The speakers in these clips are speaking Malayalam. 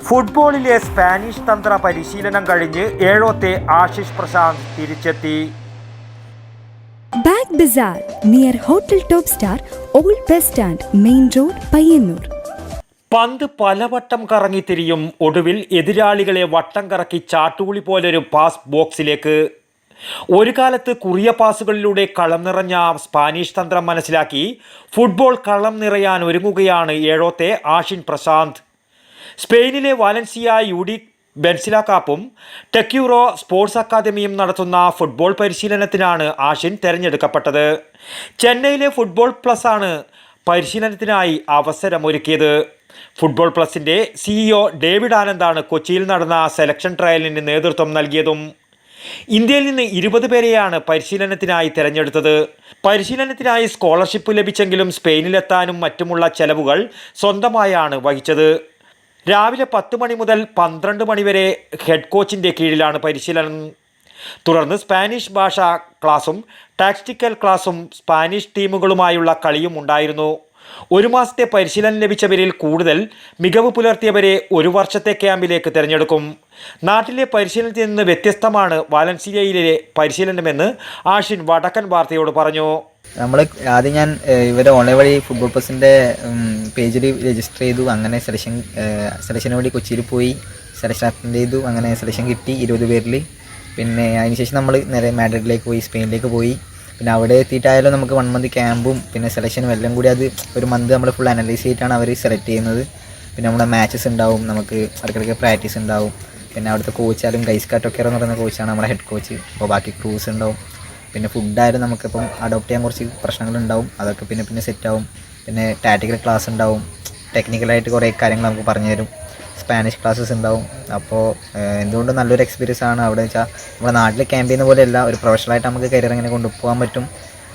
ഫുട്ബോളിലെ സ്പാനിഷ് തന്ത്ര പരിശീലനം കഴിഞ്ഞ് ഏഴോത്തെ ആശിഷ് പ്രശാന്ത് തിരിച്ചെത്തി. Bag Bazar near hotel top star, old bus stand, main road, Payyanur. പന്ത് പലവട്ടം കറങ്ങിത്തിരിയും. ഒടുവിൽ എതിരാളികളെ വട്ടം കറക്കി ചാട്ടുകുളി പോലൊരു പാസ് ബോക്സിലേക്ക്. ഒരു കാലത്ത് കുറിയ പാസുകളിലൂടെ കളം നിറഞ്ഞ സ്പാനിഷ് തന്ത്രം മനസ്സിലാക്കി ഫുട്ബോൾ കളം നിറയാൻ ഒരുങ്ങുകയാണ് ഏഴോത്തെ ആഷിൻ പ്രശാന്ത്. സ്പെയിനിലെ വാലൻസിയ യുഡി ബെൻസില കാപ്പും ടെക്യൂറോ സ്പോർട്സ് അക്കാദമിയും നടത്തുന്ന ഫുട്ബോൾ പരിശീലനത്തിനാണ് ആഷിൻ തിരഞ്ഞെടുക്കപ്പെട്ടത്. ചെന്നൈയിലെ ഫുട്ബോൾ പ്ലസ് ആണ് പരിശീലനത്തിനായി അവസരമൊരുക്കിയത്. ഫുട്ബോൾ പ്ലസിൻ്റെ CEO ഡേവിഡ് ആനന്ദാണ് കൊച്ചിയിൽ നടന്ന സെലക്ഷൻ ട്രയലിന് നേതൃത്വം നൽകിയതും. ഇന്ത്യയിൽ നിന്ന് 20 പേരെയാണ് പരിശീലനത്തിനായി തിരഞ്ഞെടുത്തത്. പരിശീലനത്തിനായി സ്കോളർഷിപ്പ് ലഭിച്ചെങ്കിലും സ്പെയിനിലെത്താനും മറ്റുമുള്ള ചെലവുകൾ സ്വന്തമായാണ് വഹിച്ചത്. രാവിലെ 10 മണി മുതൽ 12 മണി വരെ ഹെഡ് കോച്ചിൻ്റെ കീഴിലാണ് പരിശീലനം. തുടർന്ന് സ്പാനിഷ് ഭാഷാ ക്ലാസും ടാക്ടിക്കൽ ക്ലാസും സ്പാനിഷ് ടീമുകളുമായുള്ള കളിയും ഉണ്ടായിരുന്നു. 1 മാസത്തെ പരിശീലനം ലഭിച്ചവരിൽ കൂടുതൽ മികവ് പുലർത്തിയവരെ 1 വർഷത്തെ ക്യാമ്പിലേക്ക് തിരഞ്ഞെടുക്കും. നാട്ടിലെ പരിശീലനത്തിൽ നിന്ന് വ്യത്യസ്തമാണ് വാലൻസിയയിലെ പരിശീലനമെന്ന് ആഷിൻ വടക്കൻ വാർത്തയോട് പറഞ്ഞു. ഞാൻ ഇവരെ ഓൺലൈൻ വഴി ഫുട്ബോൾ പ്ലസിൻ്റെ പേജിൽ രജിസ്റ്റർ ചെയ്തു. അങ്ങനെ സെലക്ഷന് വേണ്ടി കൊച്ചിയിൽ പോയി സെലക്ഷൻ അറ്റൻഡ് ചെയ്തു. അങ്ങനെ സെലക്ഷൻ കിട്ടി 20 പേരിൽ. പിന്നെ അതിനുശേഷം നമ്മൾ നേരെ മാഡ്രിഡിലേക്ക് പോയി, സ്പെയിനിലേക്ക് പോയി. പിന്നെ അവിടെ എത്തിയിട്ടായാലും നമുക്ക് 1 മന്ത് ക്യാമ്പും പിന്നെ സെലക്ഷനും എല്ലാം കൂടി അത് 1 മന്ത് നമ്മൾ ഫുൾ അനലൈസ് ചെയ്തിട്ടാണ് അവർ സെലക്ട് ചെയ്യുന്നത്. പിന്നെ നമ്മുടെ മാച്ചസ് ഉണ്ടാവും, നമുക്ക് ഇടയ്ക്കിടയ്ക്ക് പ്രാക്ടീസ് ഉണ്ടാവും. പിന്നെ അവിടുത്തെ കോച്ചായാലും ഗൈസ് കാറ്റൊക്കെ എന്ന് പറയുന്ന കോച്ചാണ് നമ്മുടെ ഹെഡ് കോച്ച്. അപ്പോൾ ബാക്കി ക്രൂസ് ഉണ്ടാവും. പിന്നെ ഫുഡായാലും നമുക്കിപ്പം അഡോപ്റ്റ് ചെയ്യാൻ കുറച്ച് പ്രശ്നങ്ങളുണ്ടാവും. അതൊക്കെ പിന്നെ സെറ്റാവും. പിന്നെ ടാക്ടിക്കൽ ക്ലാസ് ഉണ്ടാവും. ടെക്നിക്കലായിട്ട് കുറേ കാര്യങ്ങൾ നമുക്ക് പറഞ്ഞു തരും. സ്പാനിഷ് ക്ലാസ്സസ് ഉണ്ടാവും. അപ്പോൾ എന്തുകൊണ്ടും നല്ലൊരു എക്സ്പീരിയൻസ് ആണ്. അവിടെ വെച്ചാൽ നമ്മുടെ നാട്ടിൽ ക്യാമ്പ് ചെയ്യുന്ന പോലെയല്ല, ഒരു പ്രൊഫഷണലായിട്ട് നമുക്ക് കരിയർ എങ്ങനെ കൊണ്ടുപോകാൻ പറ്റും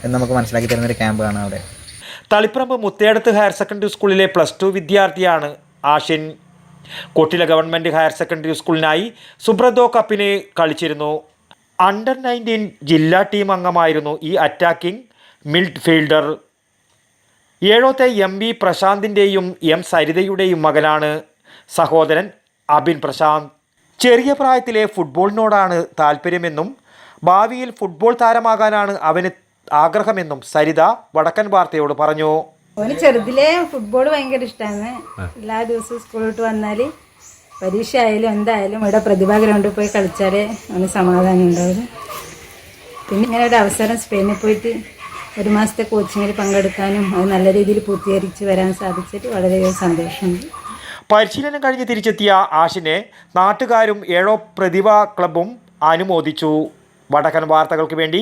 എന്ന് നമുക്ക് മനസ്സിലാക്കി തരുന്നൊരു ക്യാമ്പാണ് അവിടെ. തളിപ്പറമ്പ് മുത്തേടത്ത് ഹയർ സെക്കൻഡറി സ്കൂളിലെ +2 വിദ്യാർത്ഥിയാണ് Ashin. Kottila government higher secondary സ്കൂളിനായി സുബ്രതോ കപ്പിന് കളിച്ചിരുന്നു. അണ്ടർ 19 ജില്ലാ ടീം അംഗമായിരുന്നു ഈ അറ്റാക്കിംഗ് മിഡ്ഫീൽഡർ. ഏഴോത്തെ MB പ്രശാന്തിൻ്റെയും M സരിതയുടെയും മകനാണ്. സഹോദരൻ അബിൻ പ്രശാന്ത്. ചെറിയ പ്രായത്തിലെ ഫുട്ബോളിനോടാണ് താല്പര്യമെന്നും ഭാവിയിൽ ഫുട്ബോൾ താരമാകാനാണ് അവന് ആഗ്രഹമെന്നും സരിത വടക്കൻ വാർത്തയോട് പറഞ്ഞു. അവന് ചെറുതിലേ ഫുട്ബോൾ ഭയങ്കര ഇഷ്ടമാണ്. എല്ലാ ദിവസവും സ്കൂളിലോട്ട് വന്നാൽ പരീക്ഷ ആയാലും എന്തായാലും ഇവിടെ പ്രതിഭാ ഗ്രൗണ്ടിൽ പോയി കളിച്ചാലേ അവന് സമാധാനം ഉണ്ടാവും. പിന്നെ ഇങ്ങനെ ഒരു അവസരം സ്പെയിനിൽ പോയിട്ട് 1 മാസത്തെ കോച്ചിങ്ങിൽ പങ്കെടുക്കാനും അത് നല്ല രീതിയിൽ പൂർത്തീകരിച്ച് വരാൻ സാധിച്ചിട്ട് വളരെയധികം സന്തോഷമുണ്ട്. പരിശീലനം കഴിഞ്ഞ് തിരിച്ചെത്തിയ ആഷിനെ നാട്ടുകാരും ഏഴോ പ്രതിഭാ ക്ലബും അനുമോദിച്ചു. വടക്കൻ വാർത്തകൾക്ക് വേണ്ടി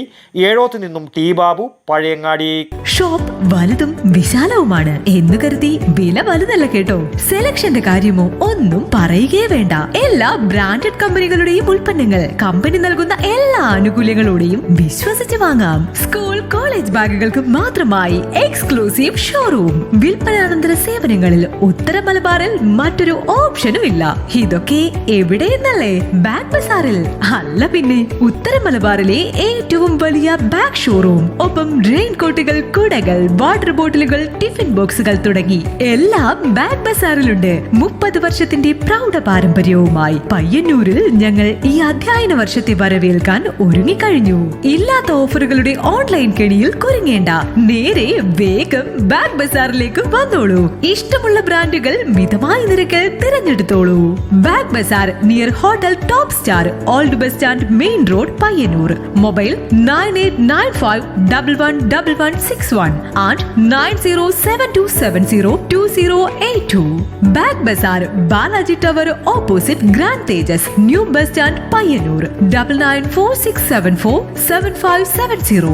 ഏഴോത്ത് നിന്നും ടി ബാബു, പഴയങ്ങാടി. ഷോപ്പ് വലുതും വിശാലവുമാണ് എന്ന് കരുതി വില വലുതല്ല കേട്ടോ. സെലക്ഷന്റെ കാര്യമോ ഒന്നും പറയുകയേ വേണ്ട. എല്ലാ ബ്രാൻഡഡ് കമ്പനികളുടെയും ഉൽപ്പന്നങ്ങൾ കമ്പനി നൽകുന്ന എല്ലാ ആനുകൂല്യങ്ങളോടെയും വിശ്വസിച്ച് വാങ്ങാം. സ്കൂൾ കോളേജ് ബാഗുകൾക്ക് മാത്രമായി എക്സ്ക്ലൂസീവ് ഷോറൂം. വിൽപ്പനാനന്തര സേവനങ്ങളിൽ ഉത്തര മലബാറിൽ മറ്റൊരു ഓപ്ഷനും ഇല്ല. ഇതൊക്കെ എവിടെയെന്നല്ലേ? ബാഗ് ബസാറിൽ. അല്ല പിന്നെ, ഉത്തര മലബാറിലെ ഏറ്റവും വലിയ ബാഗ് ഷോറൂം. ഒപ്പം റെയിൻ കോട്ടുകൾ, കുടകൾ, വാട്ടർ ബോട്ടിലുകൾ, ടിഫിൻ ബോക്സുകൾ തുടങ്ങി എല്ലാം ബാഗ് ബസാറിലുണ്ട്. 30 വർഷത്തിന്റെ പ്രൗഢ പാരമ്പര്യവുമായി പയ്യന്നൂരിൽ ഞങ്ങൾ ഈ അധ്യയന വർഷത്തെ വരവേൽക്കാൻ ഒരുങ്ങിക്കഴിഞ്ഞു. ഇല്ലാത്ത ഓഫറുകളുടെ ഓൺലൈൻ കെണിയിൽ കുരുങ്ങേണ്ട. നേരെ വേഗം ബാഗ് ബസാറിലേക്ക് വന്നോളൂ. ഇഷ്ടമുള്ള ബ്രാൻഡുകൾ മിതമായ നിരക്കിൽ തിരഞ്ഞെടുത്തോളൂ. Bag Bazar near hotel top star, old bus stand, main road, Payyanur. Mobile 9895111161 and 9072702082. Bag bazaar, Balaji tower opposite grand Tejas, new bus stand, Payyanur. 9946747570.